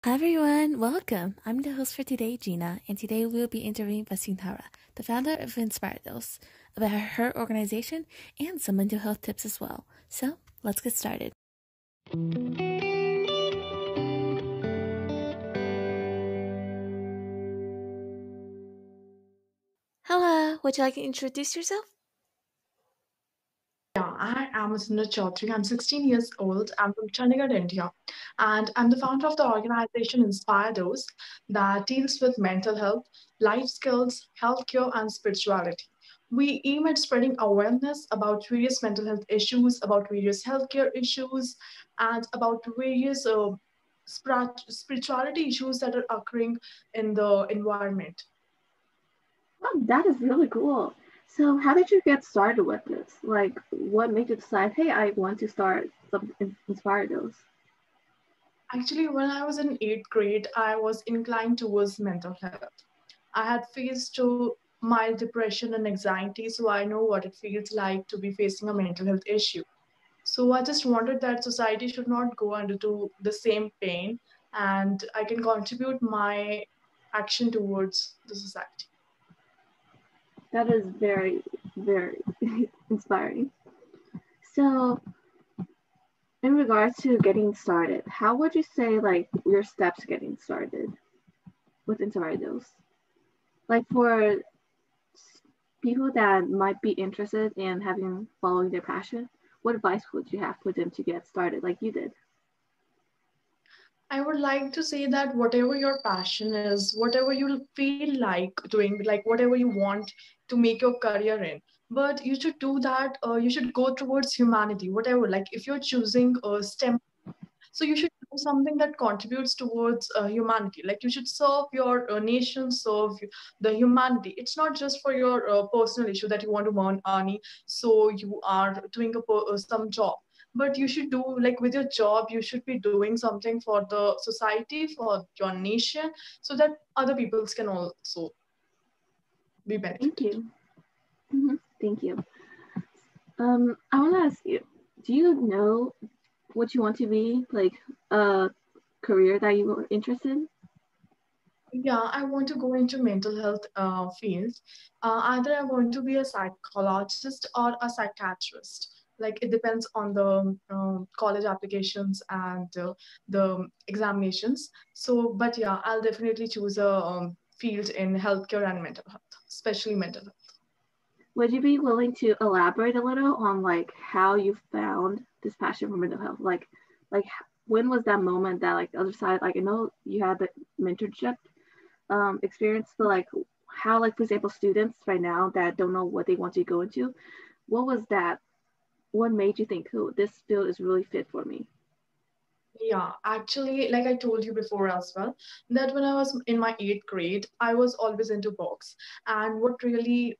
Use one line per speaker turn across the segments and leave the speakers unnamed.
Hi everyone, welcome. I'm the host for today, Gina, and today we'll be interviewing Vasundhara, the founder of Inspirados, about her organization and some mental health tips as well. So let's get started. Hello, would you like to introduce yourself?
Yeah, I am Sundar Chaudhary. I'm 16 years old. I'm from Chandigarh, India, and I'm the founder of the organization Inspire Those that deals with mental health, life skills, healthcare, and spirituality. We aim at spreading awareness about various mental health issues, about various healthcare issues, and about various spirituality issues that are occurring in the environment.
Oh, that is really cool. So, how did you get started with this? Like, what made you decide, hey, I want to start some Inspire Those?
Actually, when I was in eighth grade, I was inclined towards mental health. I had faced mild depression and anxiety, so I know what it feels like to be facing a mental health issue. So I just wanted that society should not go under to the same pain, and I can contribute my action towards the society.
That is very, very inspiring. So, in regards to getting started, how would you say, like, your steps getting started with Inspire Those? Like, for people that might be interested in having following their passion, what advice would you have for them to get started like you did?
I would like to say that whatever your passion is, whatever you feel like doing, like whatever you want to make your career in, but you should do that. You should go towards humanity, whatever. Like if you're choosing a STEM, so you should do something that contributes towards humanity. Like you should serve your nation, serve the humanity. It's not just for your personal issue that you want to earn money, so you are doing some job. But you should do, like with your job, you should be doing something for the society, for your nation, so that other peoples can also be
Thank
benefited.
you. Thank you. I want to ask you, do you know what you want to be, like a career that you were interested in?
Yeah, I want to go into mental health field. Either I want to be a psychologist or a psychiatrist. Like it depends on the college applications and the examinations. So, but yeah, I'll definitely choose a field in healthcare and mental health, especially mental health.
Would you be willing to elaborate a little on like how you found this passion for mental health? Like when was that moment that like the other side, like I know you had the mentorship experience, but like how, like for example, students right now that don't know what they want to go into, what was that? What made you think, oh, this field is really fit for me?
Yeah, actually, like I told you before as well, that when I was in my eighth grade, I was always into books. And what really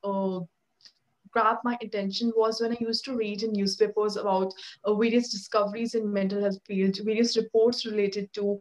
grabbed my attention was when I used to read in newspapers about various discoveries in mental health field, various reports related to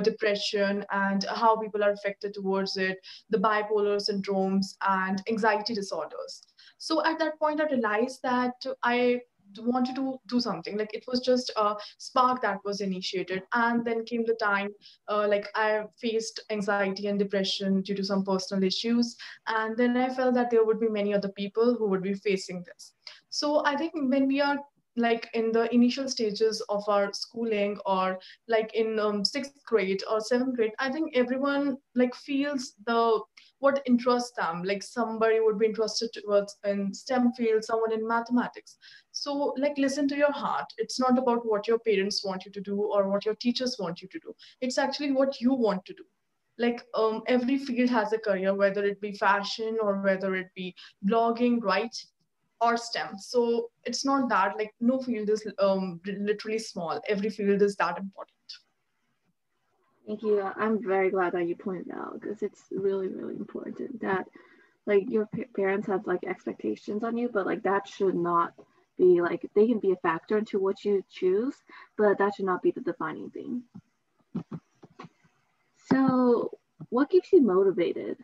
depression and how people are affected towards it, the bipolar syndromes and anxiety disorders. So at that point, I realized that I wanted to do something. Like it was just a spark that was initiated, and then came the time. Like I faced anxiety and depression due to some personal issues, and then I felt that there would be many other people who would be facing this. So I think when we are like in the initial stages of our schooling, or like in sixth grade or seventh grade, I think everyone like feels the what interests them. Like somebody would be interested towards in STEM field, someone in mathematics. So like listen to your heart. It's not about what your parents want you to do or what your teachers want you to do. It's actually what you want to do. Like every field has a career, whether it be fashion or whether it be blogging, right, or STEM. So it's not that like no field is literally small. Every field is that important.
Thank you. I'm very glad that you pointed out because it's really, really important that like your parents have like expectations on you, but like that should not be like they can be a factor into what you choose, but that should not be the defining thing. So, what keeps you motivated?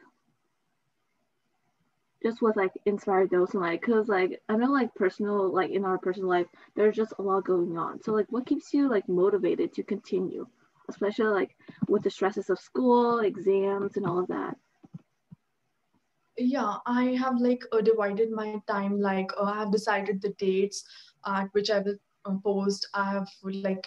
Just with like inspired those and like, cause like I know like personal like in our personal life, there's just a lot going on. So like, what keeps you like motivated to continue, especially like with the stresses of school, exams, and all of that?
Yeah, I have like divided my time. Like I have decided the dates at which I will post. I have like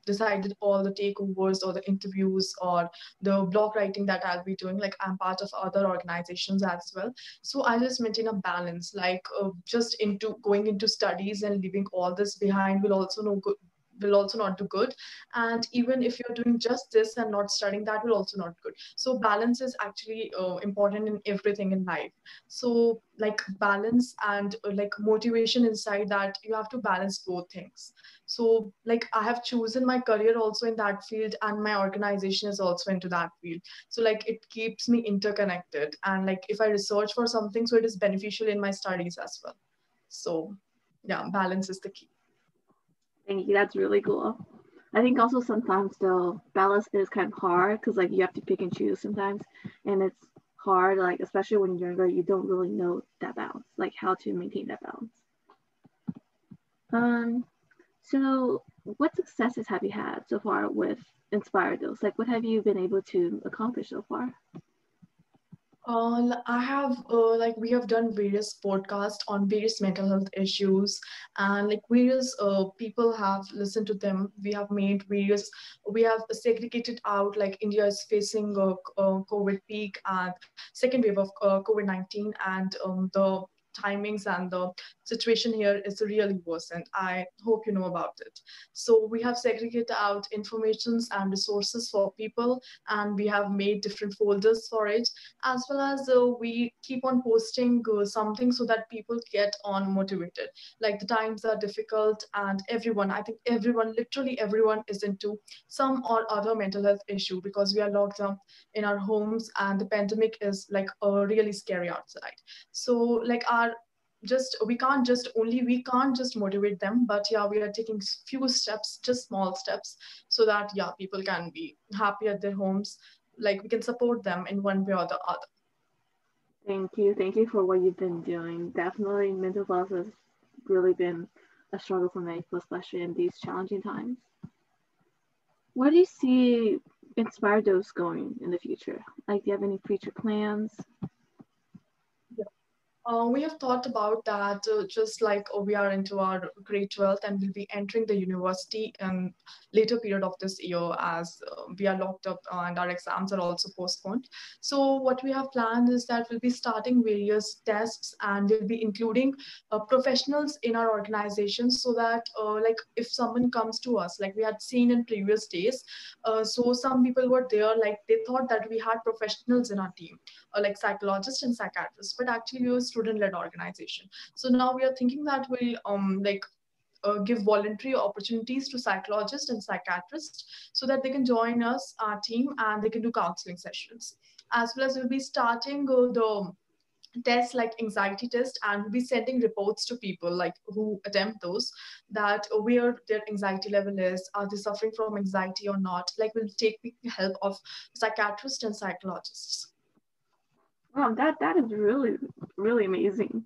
decided all the takeovers or the interviews or the blog writing that I'll be doing. Like I'm part of other organizations as well, so I just maintain a balance. Like just into going into studies and leaving all this behind will also no good. Will also not do good, and even if you're doing just this and not studying, that will also not good. So balance is actually important in everything in life. So like balance and like motivation inside that, you have to balance both things. So like I have chosen my career also in that field, and my organization is also into that field. So like it keeps me interconnected, and like if I research for something, so it is beneficial in my studies as well. So yeah, balance is the key.
Thank you. That's really cool. I think also sometimes though balance is kind of hard because like you have to pick and choose sometimes, and it's hard like especially when you're younger you don't really know that balance, like how to maintain that balance. Um, so what successes have you had so far with Inspire Dose? Like what have you been able to accomplish so far?
I have like we have done various podcasts on various mental health issues, and like various people have listened to them. We have made various. We have segregated out like India is facing a COVID peak and second wave of COVID-19, and the timings and the situation here is really worsened. I hope you know about it. So we have segregated out informations and resources for people, and we have made different folders for it, as well as we keep on posting something so that people get on motivated. Like the times are difficult, and everyone, I think everyone, literally everyone is into some or other mental health issue because we are locked down in our homes, and the pandemic is like really scary outside. So like our just we can't just motivate them, but yeah, we are taking few steps, just small steps, so that yeah, people can be happy at their homes. Like we can support them in one way or the other.
Thank you. Thank you for what you've been doing. Definitely mental health has really been a struggle for many people, especially in these challenging times. Where do you see Inspire Dose going in the future? Like, do you have any future plans?
We have thought about that just like we are into our grade 12th and we'll be entering the university in later period of this year, as we are locked up and our exams are also postponed. So what we have planned is that we'll be starting various tests, and we'll be including professionals in our organization, so that like if someone comes to us, like we had seen in previous days, so some people were there, like they thought that we had professionals in our team, like psychologists and psychiatrists, but actually we were student-led organization. So now we are thinking that we'll like give voluntary opportunities to psychologists and psychiatrists so that they can join us, our team, and they can do counseling sessions. As well as we'll be starting the tests like anxiety test, and we'll be sending reports to people like who attempt those, that where their anxiety level is, are they suffering from anxiety or not. Like we'll take the help of psychiatrists and psychologists.
Wow, that is really, really amazing.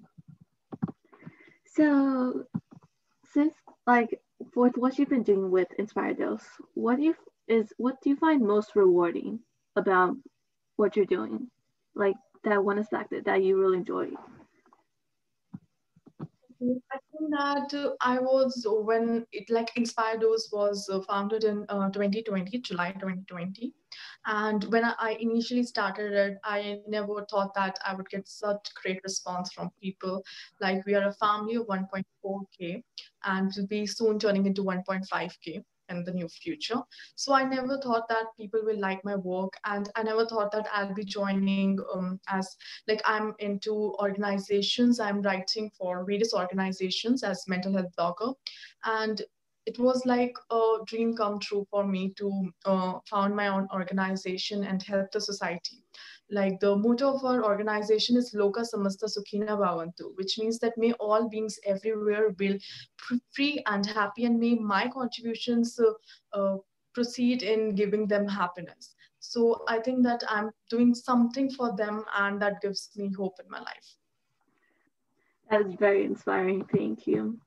So, since like for what you've been doing with Inspire Dose, what do you find most rewarding about what you're doing? Like that one aspect that you really enjoy.
I think that I was when it like Inspiredos was founded in 2020, July 2020. And when I initially started it, I never thought that I would get such great response from people. Like we are a family of 1.4K, and will be soon turning into 1.5K in the near future. So I never thought that people will like my work, and I never thought that I'll be joining as like I'm into organizations. I'm writing for various organizations as mental health blogger, and it was like a dream come true for me to found my own organization and help the society. Like the motto of our organization is Loka Samasta Sukhina Bhavantu, which means that may all beings everywhere will free and happy, and may my contributions proceed in giving them happiness. So I think that I'm doing something for them, and that gives me hope in my life.
That is very inspiring. Thank you.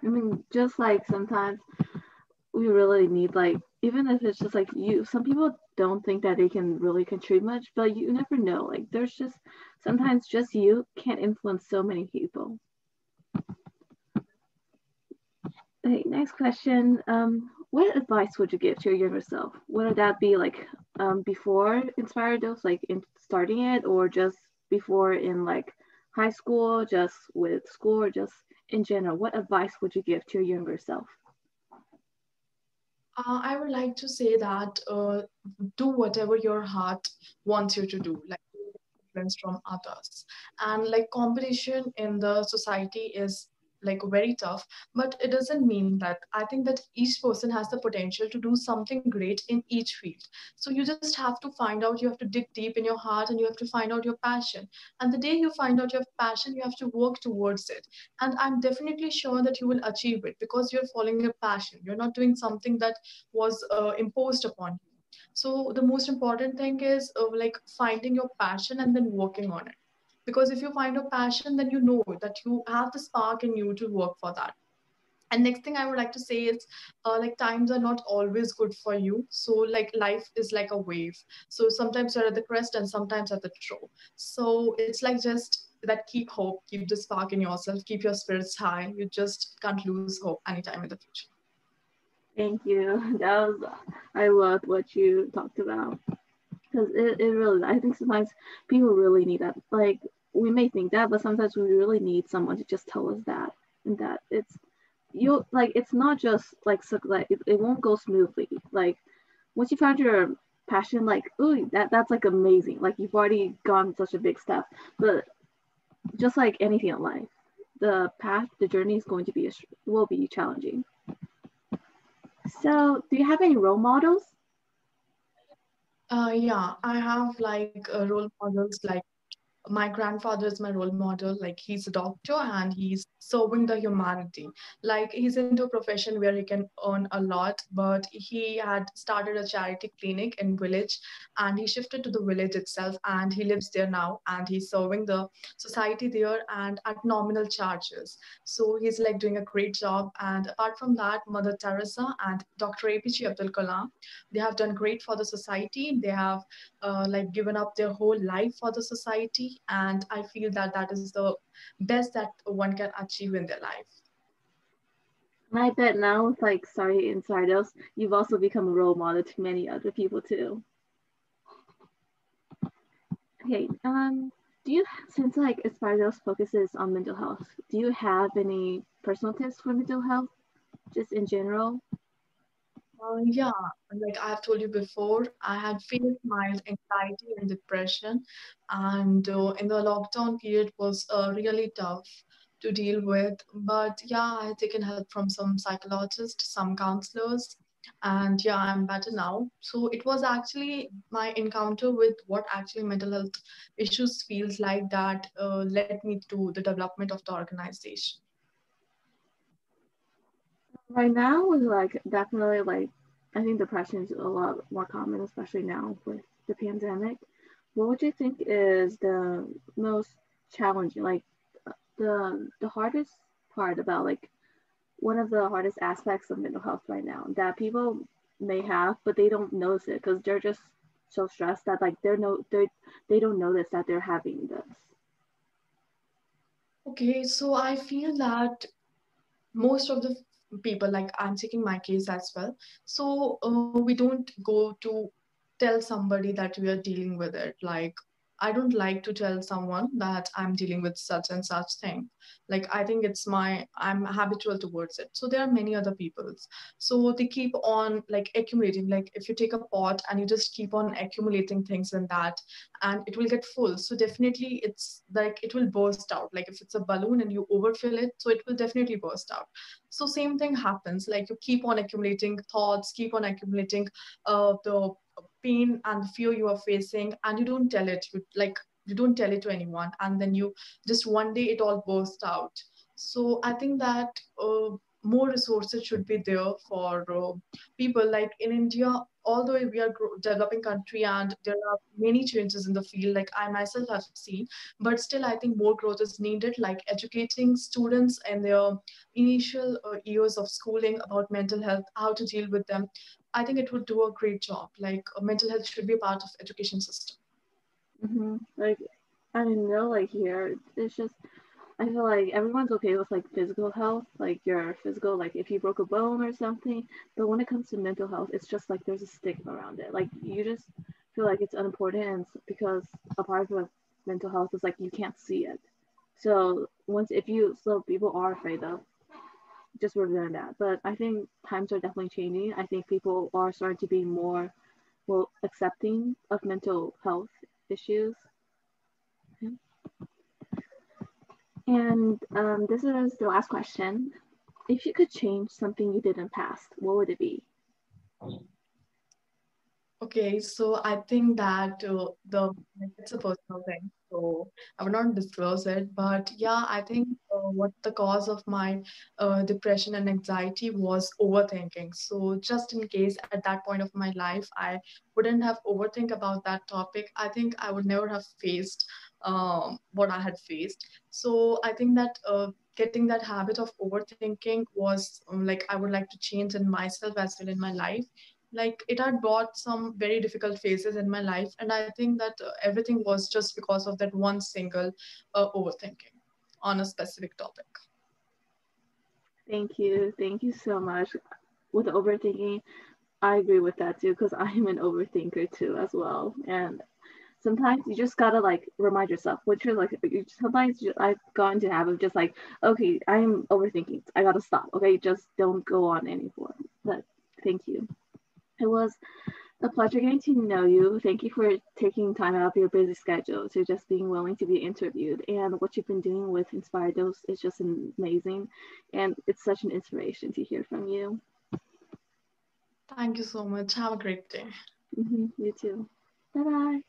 I mean, just like sometimes we really need like even if it's just like you, some people don't think that they can really contribute much, but you never know. Like there's just sometimes just you can influence so many people. Okay, next question. What advice would you give to your younger self? Would that be like before Inspire Dose, like in starting it, or just before in like high school, just with school, or just in general? What advice would you give to your younger self?
I would like to say that do whatever your heart wants you to do, like influence from others. And like competition in the society is like very tough, but it doesn't mean that. I think that each person has the potential to do something great in each field. So you just have to find out, you have to dig deep in your heart and you have to find out your passion. And the day you find out your passion, you have to work towards it. And I'm definitely sure that you will achieve it because you're following your passion. You're not doing something that was imposed upon you. So the most important thing is like finding your passion and then working on it. Because if you find your passion, then you know that you have the spark in you to work for that. And next thing I would like to say is like times are not always good for you. So like life is like a wave. So sometimes you're at the crest and sometimes at the trough. So it's like just that keep hope, keep the spark in yourself, keep your spirits high. You just can't lose hope anytime in the future.
Thank you. That was I loved what you talked about because it really I think sometimes people really need that. Like we may think that, but sometimes we really need someone to just tell us that and that it's you like it's not just like so like it won't go smoothly. Like once you found your passion, like ooh that's like amazing. Like you've already gone such a big step. But just like anything in life, the path, the journey is going to be will be challenging. So, do you have any role models?
Yeah, I have like role models like my grandfather is my role model. Like he's a doctor and he's serving the humanity. Like he's into a profession where he can earn a lot, but he had started a charity clinic in village and he shifted to the village itself and he lives there now and he's serving the society there and at nominal charges. So he's like doing a great job. And apart from that, Mother Teresa and Dr. APJ Abdul Kalam, they have done great for the society. They have like given up their whole life for the society, and I feel that that is the best that one can achieve in their life.
And I bet now with like Sorry Inside Us, you've also become a role model to many other people too. Okay, do you since like Asparagus focuses on mental health, do you have any personal tips for mental health, just in general?
Yeah, like I've told you before, I had faced mild anxiety and depression, and in the lockdown period was really tough to deal with. But yeah, I had taken help from some psychologists, some counselors, and yeah, I'm better now. So it was actually my encounter with what actually mental health issues feels like that led me to the development of the organization.
Right now, with like definitely like I think depression is a lot more common, especially now with the pandemic. What would you think is the most challenging, like the hardest part about like one of the hardest aspects of mental health right now that people may have, but they don't notice it because they're just so stressed that like they don't notice that they're having this.
Okay, so I feel that most of the people, like I'm taking my case as well, so we don't go to tell somebody that we are dealing with it. Like I don't like to tell someone that I'm dealing with such and such thing. Like I think it's my, I'm habitual towards it. So there are many other people's, so they keep on like accumulating. Like if you take a pot and you just keep on accumulating things in that, and it will get full, so definitely it's like it will burst out. Like if it's a balloon and you overfill it, so it will definitely burst out. So same thing happens, like you keep on accumulating thoughts, keep on accumulating the pain and the fear you are facing, and you don't tell it, you don't tell it to anyone, and then you just one day it all bursts out. So I think that more resources should be there for people. Like in India, although we are developing country and there are many changes in the field, like I myself have seen, but still I think more growth is needed, like educating students in their initial years of schooling about mental health, how to deal with them, I think it would do a great job. Like mental health should be a part of education system.
Like, I know, like here, it's just I feel like everyone's okay with like physical health, like your physical, like if you broke a bone or something. But when it comes to mental health, it's just like there's a stigma around it. Like you just feel like it's unimportant, and because a part of mental health is like you can't see it. So so people are afraid of just revealing that. But I think times are definitely changing. I think people are starting to be more accepting of mental health issues. And this is the last question. If you could change something you did in the past, what would it be?
Okay, so I think that it's a personal thing, so I would not disclose it. But yeah, I think what the cause of my depression and anxiety was overthinking. So just in case at that point of my life I wouldn't have overthink about that topic, I think I would never have faced what I had faced. So I think that getting that habit of overthinking was like I would like to change in myself as well in my life. Like it had brought some very difficult phases in my life, and I think that everything was just because of that one single overthinking on a specific topic.
Thank you. Thank you so much. With overthinking, I agree with that too, because I am an overthinker too as well. And sometimes you just gotta like remind yourself, which is like I've gone into habit of just like, okay, I'm overthinking. I gotta stop. Okay, just don't go on anymore. But thank you. It was a pleasure getting to know you. Thank you for taking time out of your busy schedule to just being willing to be interviewed. And what you've been doing with Inspire Dose is just amazing. And it's such an inspiration to hear from you.
Thank you so much. Have a great day.
You too. Bye bye.